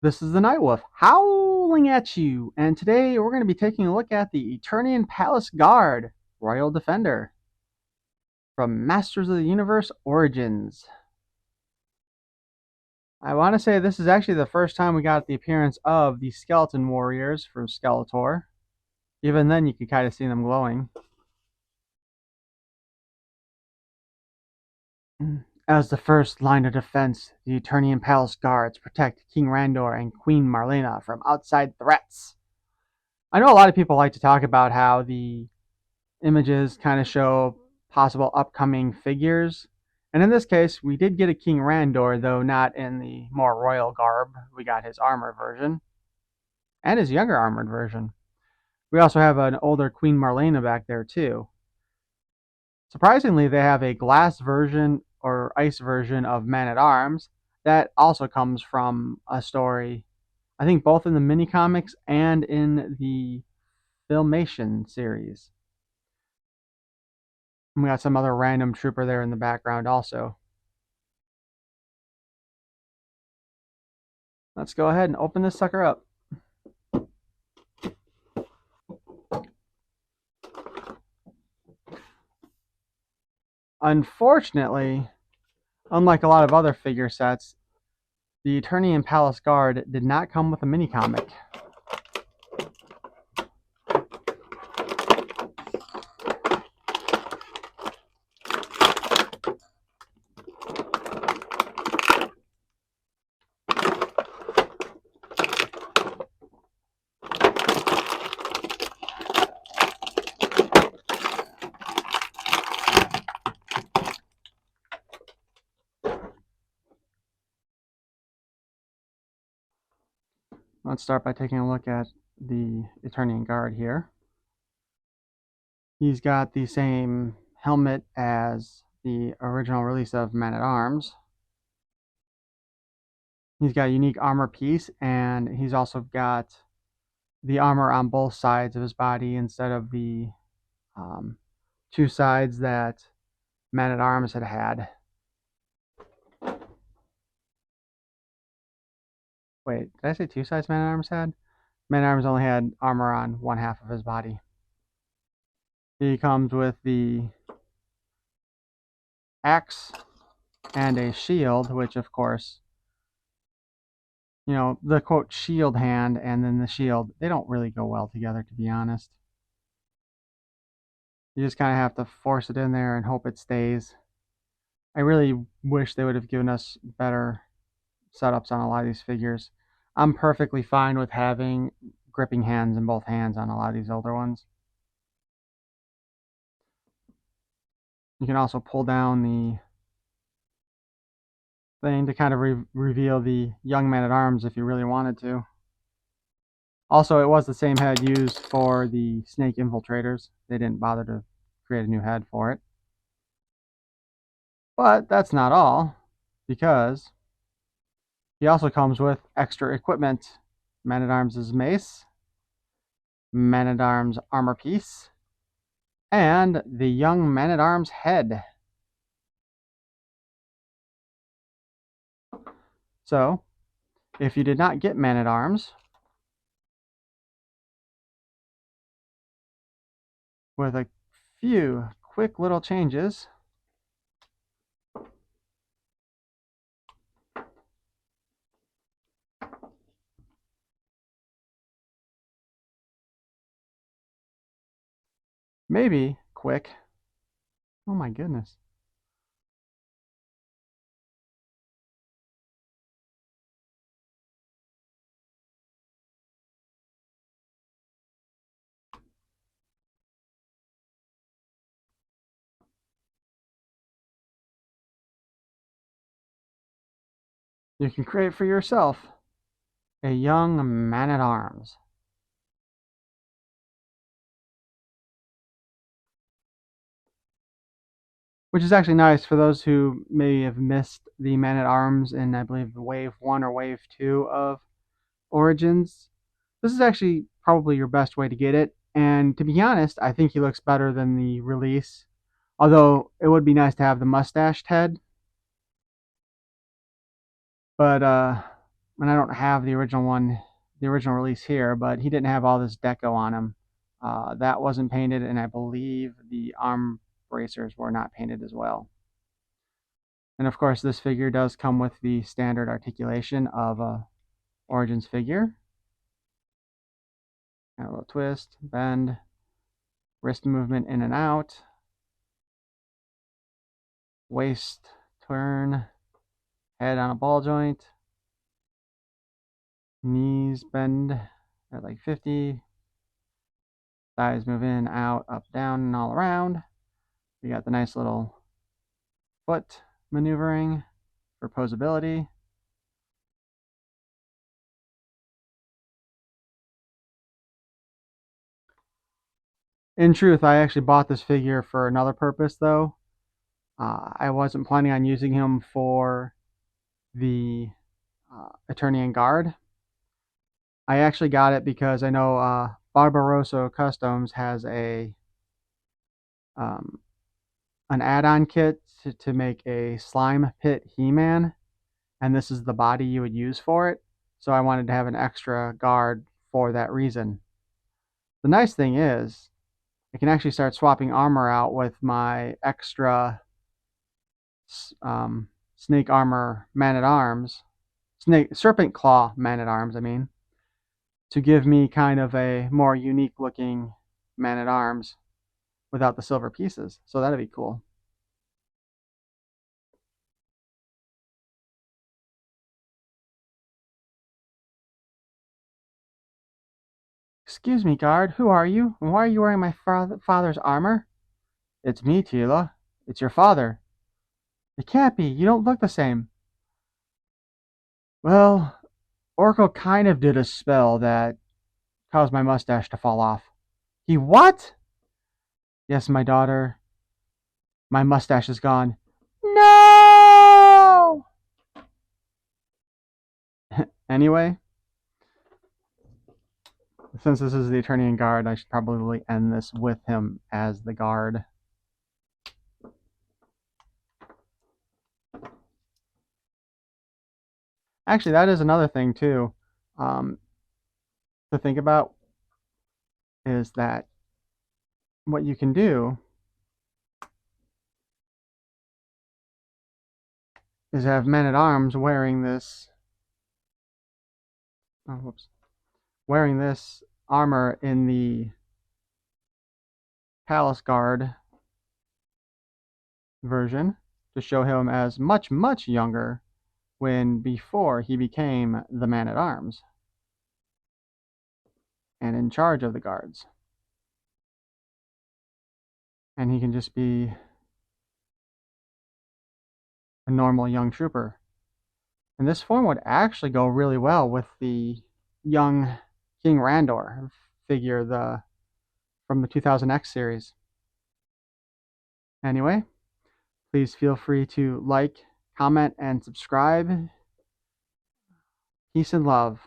This is the Night Wolf howling at you, and today we're going to be taking a look at the Eternian Palace Guard Royal Defender from Masters of the Universe Origins. I want to say this is actually the first time we got the appearance of the Skeleton Warriors from Skeletor. Even then, you can kind of see them glowing. As the first line of defense, the Eternian Palace Guards protect King Randor and Queen Marlena from outside threats. I know a lot of people like to talk about how the images kind of show possible upcoming figures. And in this case, we did get a King Randor, though not in the more royal garb. We got his armored version and his younger armored version. We also have an older Queen Marlena back there, too. Surprisingly, they have a glass version or ice version of Man at Arms that also comes from a story, I think both in the mini comics and in the Filmation series. We got some other random trooper there in the background also. Let's go ahead and open this sucker up. Unfortunately, unlike a lot of other figure sets, the Eternian Palace Guard did not come with a mini comic. Let's start by taking a look at the Eternian Guard here. He's got the same helmet as the original release of Man at Arms. He's got a unique armor piece, and he's also got the armor on both sides of his body instead of the two sides that Man at Arms had. Wait, did I say two sides Man at Arms had? Man at Arms only had armor on one half of his body. He comes with the axe and a shield, which of course, the quote shield hand and then the shield, they don't really go well together, to be honest. You just kind of have to force it in there and hope it stays. I really wish they would have given us better setups on a lot of these figures. I'm perfectly fine with having gripping hands in both hands on a lot of these older ones. You can also pull down the thing to kind of reveal the young Man at Arms if you really wanted to. Also, it was the same head used for the snake infiltrators. They didn't bother to create a new head for it. But that's not all, because he also comes with extra equipment. Man at Arms' mace, Man at Arms armor piece, and the young Man at Arms head. So, if you did not get Man at Arms, with a few quick little changes, maybe quick. Oh my goodness. You can create for yourself a young Man at Arms. Which is actually nice for those who may have missed the Man at Arms in, I believe, Wave 1 or Wave 2 of Origins. This is actually probably your best way to get it. And to be honest, I think he looks better than the release. Although it would be nice to have the mustached head. But and I don't have the original one, the original release here, but he didn't have all this deco on him. That wasn't painted, and I believe the arm bracers were not painted as well. And of course, this figure does come with the standard articulation of a Origins figure. A little twist, bend, wrist movement in and out, waist turn, head on a ball joint, knees bend at like 50, thighs move in, out, up, down, and all around. We got the nice little foot maneuvering for posability. In truth, I actually bought this figure for another purpose, though. I wasn't planning on using him for the Eternian Guard. I actually got it because I know Barbarossa Customs has um, an add-on kit to make a slime pit He-Man, and this is the body you would use for it. So I wanted to have an extra guard for that reason. The nice thing is, I can actually start swapping armor out with my extra snake armor man-at-arms, serpent claw man-at-arms, I mean, to give me kind of a more unique looking man-at-arms without the silver pieces. So that'd be cool. Excuse me, guard. Who are you? And why are you wearing my father's armor? It's me, Tila. It's your father. It can't be. You don't look the same. Well, Oracle kind of did a spell that caused my mustache to fall off. He what? Yes, my daughter. My mustache is gone. No! Anyway, since this is the Eternian Guard, I should probably end this with him as the guard. Actually, that is another thing, too, to think about, is that what you can do is have men-at-arms wearing this wearing this armor in the Palace Guard version to show him as much, much younger before he became the man-at-arms and in charge of the guards. And he can just be a normal young trooper. And this form would actually go really well with the young King Randor figure from the 2000X series. Anyway, please feel free to like, comment, and subscribe. Peace and love.